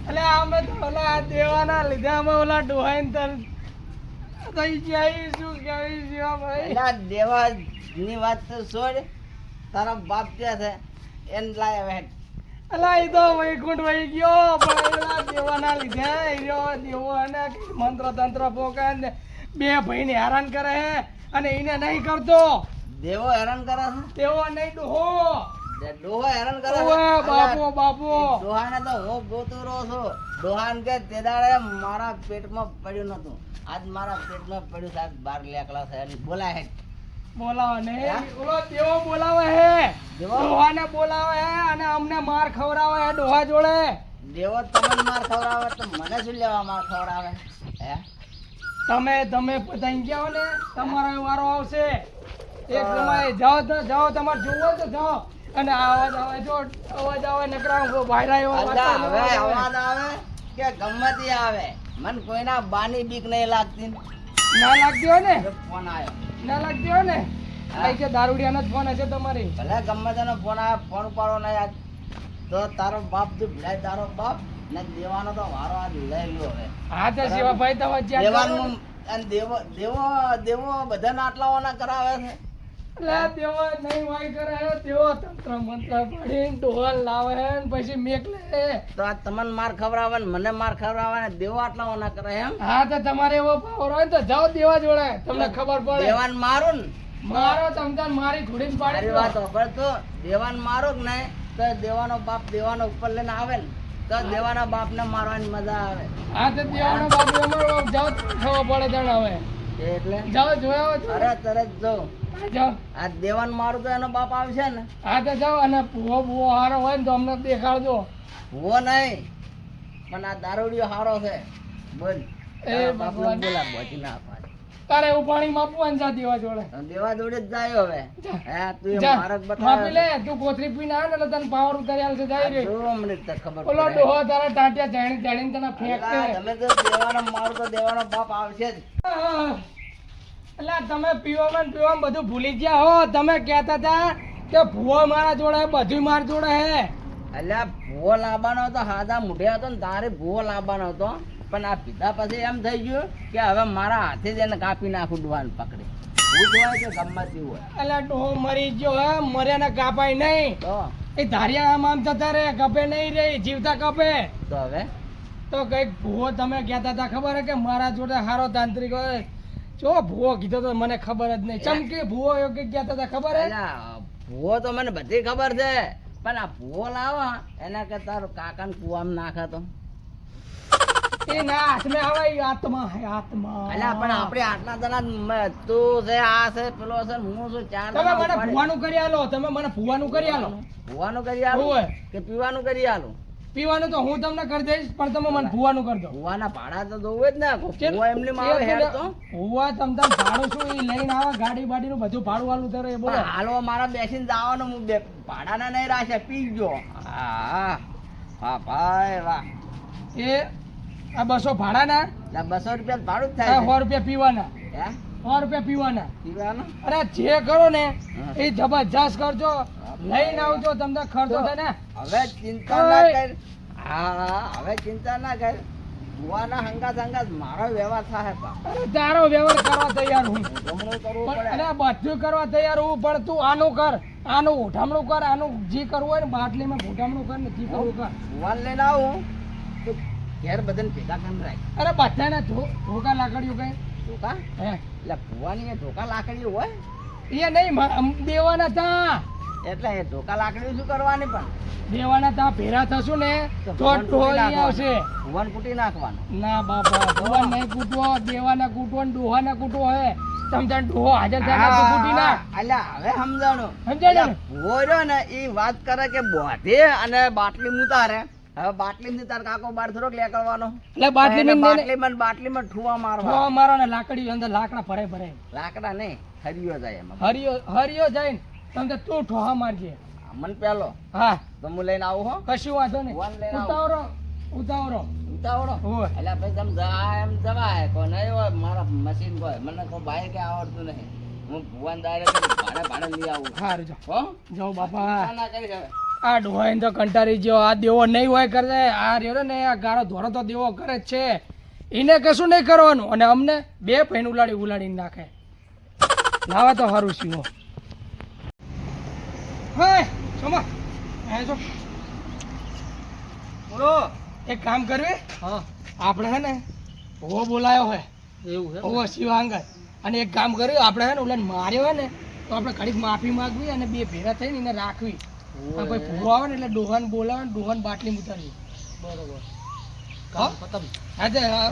એટલે અમે તો ઓલા દેવાના લીધે અમે ઓલા ડોહાઈને તર થઈ જાય શું કહીશું ભાઈ. એલા દેવાની વાત તો છોડ, તારો બાપ ક્યાં છે એને લાય હવે. અલા એ તો વૈકુંઠ વહી ગયો પણ એલા દેવાના લીધે હીરો દેવો અને મંત્ર તંત્ર પોકે ને બે ભાઈને હેરાન કરે હે અને એને નહીં કરતો. દેવો હેરાન કરે છે, તેવો નહીં ડોહો. ડોહો હેરાન કરે છે. ઓવે બાપો બાપો. ડોહાને તો હું ગોતું રહ્યો છું. ડોહાને કે તે દાડે મારા પેટમાં પડ્યું નતું, આજ મારા પેટમાં પડ્યું સાહેબ. 12 લેકડા છે અને બોલાય હે. બોલાવે ને ઓલો દેવો બોલાવે હે, દેવો? ડોહાને બોલાવે હે અને અમને માર ખવડાવે હે ડોહા જોડે. દેવો તમને માર ખવડાવે તો મને શું લેવા માર ખવડાવે હે? તમે પતાઈ ગયા ને તમારો વારો આવશે. એક સમય જાઓ તો જાઓ, તમારે જોવો તો જાઓ. અને અવાજ આવે જો અવાજ આવે નકરા ભાઈરા એવો અલ્લા હવે અવાજ આવે કે ગમે તે આવે, મને કોઈના બાની બીક નહીં લાગતી. ના લાગતી હોય ને, ફોન આવ્યો, ના લાગતી હોય ને આ કે દારૂડિયાનો જ ફોન હશે તમારી. ભલે ગમે તેનો ફોન આવે, ફોન ઉપાડો નહીં. આજ તો તારો બાપ જો ભીડાય, તારો બાપ ને દેવાનો તો વારો આજ લઈ લ્યો હવે. હા તો શિવાભાઈ તો વચ્ચે દેવાનું અને દેવો દેવો દેવો બધાને આટલાઓના કરાવે છે. એટલે તેઓ નહીં વાય કરે હે, તેઓ તંત્ર મંત્ર પડીને ડોહા લાવે હે ને પછી મેકલે હે. તો આ તમને માર ખવડાવે ને મને માર ખવડાવે ને દેવો આટલાઓના કરે એમ? હા તો તમારે એવો પાવર હોય ને તો જાઓ દેવા જોડે, તમને ખબર પડે. દેવાન મારું ને મારો તમતાન મારી ઘોડીને પાડી મારી વાત ખબર તો દેવાન મારો કે નહીં તો દેવાનો બાપ દેવાનો ઉપર લઈને આવે ને તો દેવાના બાપ ને મારવાની મજા આવે. હા તો દેવાનો બાપુ અમારો જાઓ તો ખબર પડે તને હવે. એટલે જાઓ જોયો અરે તરત જો જાઓ. આ દેવાન મારું તો એનો બાપ આવશે ને. હા તો જાઓ અને ભૂવો ભૂવો હારો હોય ને તો અમને દેખાડજો. ભૂવો નહીં પણ આ દારૂડિયો હારો છે. બોલ એ બાપને ભગવાન. બોલા બોચી ના પાડે. તારે એવું પાણી માપવાનું જા દેવા જોડે. દેવા જોડે જ જાય હવે. હે તું એ જા, મારક માપી લે. બતાવે. તું કોથરી પીને આવે ને એટલે તને પાવર ઉતારી આલશે જાય રે. 2 મિનિટ તક ખબર ઓલો પડે. ડોહો તારા ટાંટિયા જાણી જાણીને તને ફેંકશે. અલા, તમે તો દેવાનો મારું તો દેવાનો બાપ આવશે જ. એટલે તમે પીવામાં ને પીવામાં બધું ભૂલી ગયા હો. તમે કહેતા હતા કે ભૂવો મારા જોડે બધું મારા જોડે હે. અલ્યા ભૂવો લાવવાનો હતો, હાથા મુઢે હતો ને તારે ભૂવો લાવવાનો હતો. પણ આ પીધા પછી એમ થઈ ગયું કે હવે મારા હાથે જ એને કાપી નાખું ડુવાન પકડી. ભૂત હોય કે ગમતી હોય એટલે ડોહો મરી ગયો હે, મર્યા ને કાપાય નહીં. તો એ ધારિયા આમ જતા રે, કપે નહીં રે, જીવતા કપે. તો હવે તો કઈક ભૂવો તમે કહેતા હતા ખબર હે કે મારા જોડે હારો તાંત્રિક હોય. જો ભૂવો કીધો તો મને ખબર જ નહીં. ચમકે ભૂવો એવું કઈક કહેતા હતા ખબર હે. અલ્યા, ભૂવો તો મને બધી ખબર છે પણ આ ભૂવો લાવો એના કરતા તારો કાકાને કુવામાં નાખે તો. એ ના હાથમાં આવે એ આત્મા હે આત્મા. અલ્યા પણ આપણે આટલા જણા તું છે, આ છે, પેલો છે, હું છું, 4 તમે જણા મને ઉપાડી- ભૂવાનું કરી આલો, તમે મને ભૂવાનું કરી આલો. ભૂવાનું કરી આલું હોવે. કે પીવાનું કરી આલું? પીવાનું તો હું તમને કરી દઈશ પણ તમે મને ભૂવાનું કરી દો. ભૂવાના ભાડા તો જોવું જ ને. ભૂવો એમને માં આવે હેડ તો. ભૂવા તમ ભાડું શું એ લઈને આવે, ગાડી બાડીનું બધું ભાડું વાળું ધરે એ બોલો. પણ હાલવા મારા બેસીને જવાનું, હું ભાડાના નહીં રાખે પી ગયો. હા હા ભાઈ વાહ. એ આ 200 ભાડાના, એટલે 200 રૂપિયા ભાડું જ આ થાય 100 રૂપિયા પીવાના, છે. હે 100 રૂપિયા પીવાના. પીવાનું? અરે જે કરો ને હા. એ જબરજસ્ત કરજો, લઈને આવજો. તમને ખર્ચો થાય ને. હવે ચિંતા ના કર. હા હવે ચિંતા ના કર. ભૂવાના હંગાત મારો વ્યવહાર થાય. અરે તારો વ્યવહાર કરવા તૈયાર હું. જમણું કરવું પણ પડે. અરે બધું કરવા તૈયાર હું, પણ તું આનું કર, આનું ઉઠામણું કર, આનું જે કરવું હોય ને બાટલીમાં ઉઠામણું કર ને જે કરવું કર. ભૂવાને લઈને આવું તો ઘેર બધાને ભેગા કરીને રાખ. અરે બધાને ધોકા લાકડીઓ કઈ ધોકા? હે એટલે ભૂવાની એ ધોકા લાકડીઓ હોય એ નહીં દેવાના તા, એટલે એ ધોકા લાકડીઓ શું કરવાની? પણ દેવાના તા ભેરા થશું ને તો ઢોળી આવશે. ભૂવાને કૂટી નાખવાનું. ના બાપા, ભગવાન નહીં કૂટવો, દેવાના કૂટવો ને ડોહાના કૂટવો હે. તમે ડોહો હાજર થાય તો કૂટી ના. અલ્યા હવે સમજાણું. સમજાય ને? ભૂવો રહ્યો ને એ વાત કરે કે બોધે અને બાટલી મુતારે. હવે બાટલી તાર કાકો બાર થોડોક લેકડવાનો. એટલે બાટલી બાટલીમાં ઠુવા મારવા. મારો ને લાકડી અંદર લાકડા ભરાય ભરાય. લાકડા નહીં, હરિયો જાય એમાં. હરિયો જાય ને તમે તું ઠોહા મારજે. મન પેલો હા તો હું લઈને આવું હો. કશું વાંધો નહીં. ભગવાન લઈને આવો. ઉતાવળો ઉતાવળો. હોય. એટલે ભાઈ તમે જાય એમ જવાય. કોઈ નહીં હોય મારા મશીન કોઈ મને કોઈ બાઈક આવડતું નહીં. હું ભગવાન દાયરે ભાડે લઈ આવું. સારું જાઓ હો જાઓ બાપા. ના કરી હવે. આ ડોહાઈને તો કંટાળી ગયો. આ દેવો નહીં હોય કરે, આ રહ્યો ને આ ગારો ધોરો તો દેવો કરે જ છે. એને કશું નહીં કરવાનું અને અમને બે પૈન ઉલાડીને નાખે. લાવા તો સારું સીવો. હા સોમા હે જો બોલો. એક કામ કરવી, હા આપણે હે ને ભૂવો બોલાયો હોય એવું છે. ભૂવો શિવાંગર, અને એક કામ કર્યું આપણે હે ને ઓલાને માર્યો હોય ને તો આપણે ઘડીક માફી માંગવી અને બે ભેગા થઈને એને રાખવી. અને કોઈ ભૂવો આવે ને એટલે ડોહાને બોલાવે ને ડોહાને બાટલી ઉતારવી. બરોબર. હા ખતમ. હા તે હા.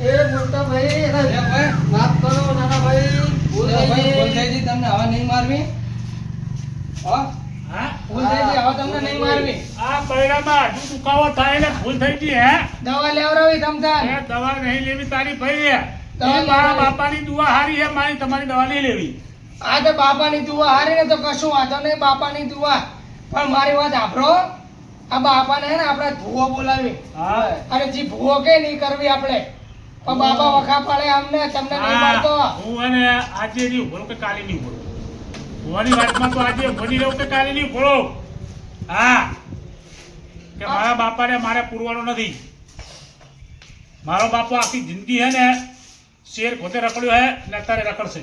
એ મોટા ભાઈ એ ભાઈ માફ કરો નાના ભાઈ. ભૂલ થઈ ભૂલ ગઈ. થઈ ગઈ, તમને હવે નહીં મારવી. હા હા? ભૂલ થઈ ગઈ, હવે તમને નહીં મારવી. આ બૈરામાં હજુ દુખાવો થાય ને ભૂલ થઈ ગઈ હે દવા લેવડાવી તમતાર. એ દવા નહીં લેવી તારી ભાઈ દવા એ મારા લેવી. બાપાની દુઆ હારી હે મારી તમારી દવા નહીં લેવી આ તો બાપાની દુઆ હારી ને તો કશું વાંધો નહીં, બાપાની દુઆ. પણ મારી વાત સાંભળો, આ બાપાને હે ને આપણે ભૂવો બોલાવી હા અને જે ભૂવો કે નહીં કરવી આપણે. પણ બાપા વખા પાડે અમને, તમને નહીં પાડતો. હું અને આજે નહીં બોલો કે કાલે નહીં બોલો ભોવાની વાતમાં તો આજે ભણી રહું કે કાલે નહીં બોલો હા કે મારા બાપાને મારે પૂરવાનો નથી. મારો બાપો આખી જિંદગી હે ને શેર ખોતે રખડ્યો હે ને અત્યારે રખડશે.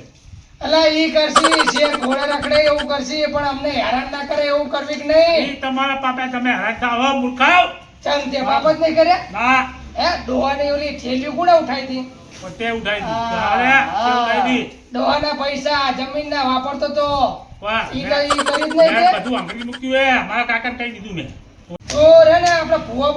અલા ઈ કરશી શેર ઘોડે રખડે એવું કરશી, પણ અમને હેરાન ના કરે એવું કરવી કે નહીં. એ તમારા પાપે તમે હરાતા હો મૂર્ખાવ ચમ તે બાપ જ નહીં કર્યા. ના હે ડોહાની ઓલી થેલીઓ કોણે ઉઠાઈ હતી? પણ તે ઉઠાઈ દીધી. અરે, તે ઉઠાઈ દીધી. ડોહાના પૈસા જમીનના વાપરતો તો વાહ, ઈ મેં- કરી જ નહીં મેં તે. બધું આંગળી મૂક્યું હે મારા કાકાને કહી દીધું મેં. તો રે ને આપણે ભૂવો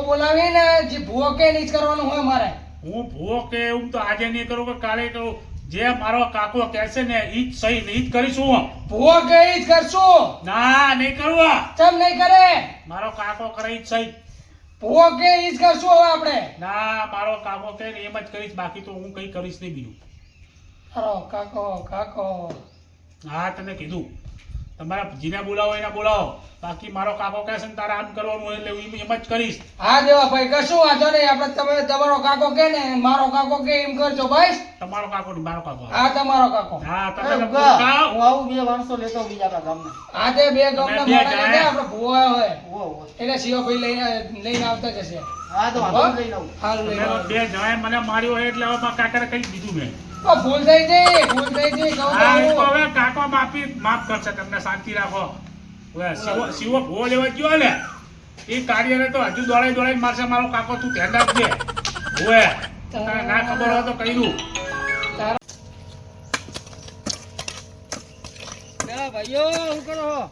બોલાવી ને જે ભૂવો કે નહીં જ કરવાનું હોય મારે. હું ભૂવો કે એવું તો આજે નહીં કરું કે કાલે કરું. જે મારો કાકો કહેશે ને ઈ જ સહી ને ઈ જ કરીશું હું. ભૂવો કે ઈ જ કરશું. ના નહીં કરવું. ચમ નહીં કરે? મારો કાકો કરે ઈ જ સહી. ભૂવો કે ઈ જ કરશું હવે આપણે. ના મારો કાકો કે ને એમ જ કરીશ, બાકી તો હું કઈ કરીશ નહીં બીજું. અરો કાકો હા તને કીધું તમારા જીને બોલાવો એને બોલાવો, બાકી મારો કાકો કહેશે ને તારે આમ કરવાનું હોય એટલે હું એમ જ કરીશ. હા દેવા ભાઈ કશું વાંધો નહીં. આપણે તમે તમારો કાકો કે ને મારો કાકો કે એમ કરજો ભાઈ. તમારો કાકો નહીં મારો કાકો. હા તમારો કાકો. હા તમે એ તો ઉગા, ખાઓ. હું આવું બે માણસો લેતો બીજા આપણા ગામના. હા તે બે ગામના બે મોટા જાય. ને આપણે ભૂવો આવ્યો હોય ઉવો, ઉવો. એટલે શિવાભાઈ લઈને આવતા જ હશે. હા તો વાંધો નહીં, લઈને આવું. હાલ લઈને તમે આવો. બે જણાએ મને માર્યો હોય એટલે હવે મારા કાકાને કહી દીધું મેં. તો ભૂલ થઈ ગઈ કહું તો હા એ તો હું. હવે કાકો માફ કરશે, તમને શાંતિ રાખો. હવે શિવો ભૂવો લેવા ગયો ને એ કાર્યને તો હજુ દોડાઈ મારશે મારો કાકો, તું ધ્યાન રાખજે. હવે તને ના ખબર હોય તો કહી દઉં. પેલા ભાઈઓ શું કરો છો?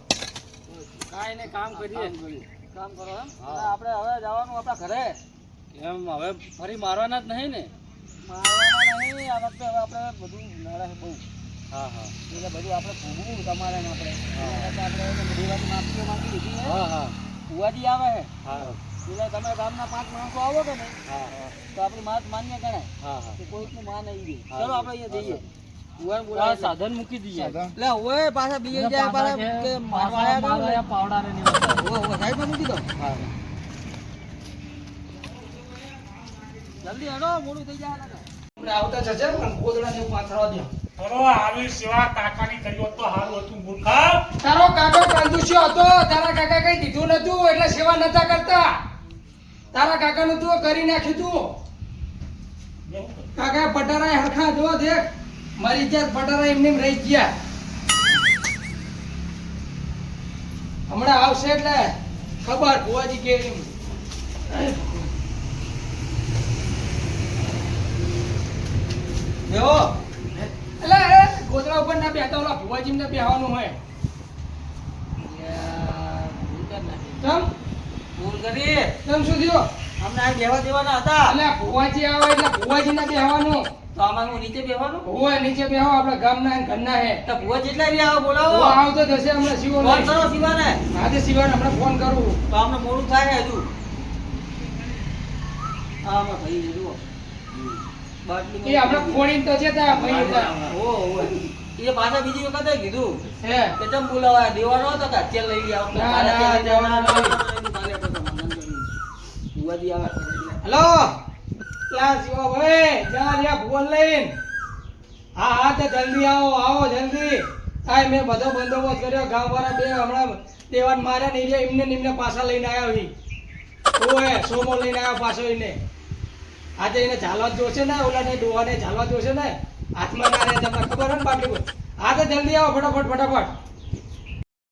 કાંઈ નહીં, કામ કરીએ. કામ કરો એમ? અને આપણે હવે જવાનું આપણા ઘરે. એમ હવે ફરી મારવાના જ નહીં ને? મારવાના નહીં. આ વખતે હવે આપણે બધું નડે છે બહુ. હા હા. એટલે બધું આપણે ભોગવું તમારે ને આપણે. આપણે એને બધી વાત માફીઓ માંગી લીધી છે. હા હા. ફુવાજી આવે છે. હા. એટલે તમે ગામના 5 માણસો આવો કે નહીં? હા હા. તો આપણી વાત માન્ય ગણાય. હા હા. કે કોઈકનું માન નહીં દે. ચલો આપણે અહીંયા જઈએ. ફુવાને બોલાવે. સાધન મૂકી દઈએ. એટલે ઓય પાછા બીજે જાય પાછા કે મારવા આયા પાવડાને નહીં. ઓય સાઈડમાં મૂકી દો. હા. જલ્દી હેડો, મોડું થઈ જાય લાગે. આપણે આવતા જશે પણ ગોદડાને એવું પાથરવા દો. ચલો આવી સેવા કાકાની કરી હોત તો સારું હતું મૂર્ખા. તારો કાકો કંદુસ્યો હતો, તારા કાકા કઈ દીધું નતું એટલે સેવા નતા કરતા. તારા કાકાનું તું કરી નાખ્યું તું. કાકા પટારા હરખા જો દેખ મારી જાત પટારા એમને એમ રહી ગયા. હમણાં આવશે એટલે ખબર ભુવાજી કે એમ. દેવો એટલે એ ગોદડા ઉપર ના બેઠા ઓલા ભુવાજી ને બેહવાનું હોય. તમ ભૂલ કરી. તમ શું થયો? અમને આ બેહવા દેવાના હતા. એટલે ભુવાજી આવે એટલે ભુવાજી ને બેહવાનું. તો આમાં હું નીચે બેહવાનું? ભુવા નીચે બેહો, આપણા ગામના ને ઘરના હે. તો ભુવા જેટલા બી આવો બોલાવો. ભુવા આવતો જશે હમણાં શિવો ફોન લઈ. કરો શિવાને. આજે શિવાને હમણાં ફોન કરું. તો અમને મોડું થાય હજુ. હા અમારા ભાઈ જુઓ. બાટલી એ આપણે ફોડીને તો જતા ભાઈ હતા. ઓ એ પાછા બીજી વખતે કીધું હે કે ચમ બોલાવા દેવાનો હતો કે અત્યારે લઈ આવો. ના, કાલે ના, અત્યારે દેવાનો દેવાનો નહીં. નહીં. કાલે તો સમાધાન કર્યું. ભુવાજી આવે. હેલો લા શિવાભાઈ જા લ્યા ફોન લઈને. હા હા તે જલ્દી આવો આવો જલ્દી. આ મેં બધો બંદોબસ્ત કર્યો ગામવાળા બે હમણાં દેવાન માર્યા ને એમને પાછા લઈને આવ્યો હી. ઓએ સોમો લઈને આવ્યો પાછો એને. આજે એને ઝાલવા જ જોશે ને ઓલાને ડોહાને ઝાલવા જોશે ને હાથમાં ના રહે તમને ખબર હોય ને બાકી. હા તો જલ્દી આવો ફટાફટ ફટાફટ.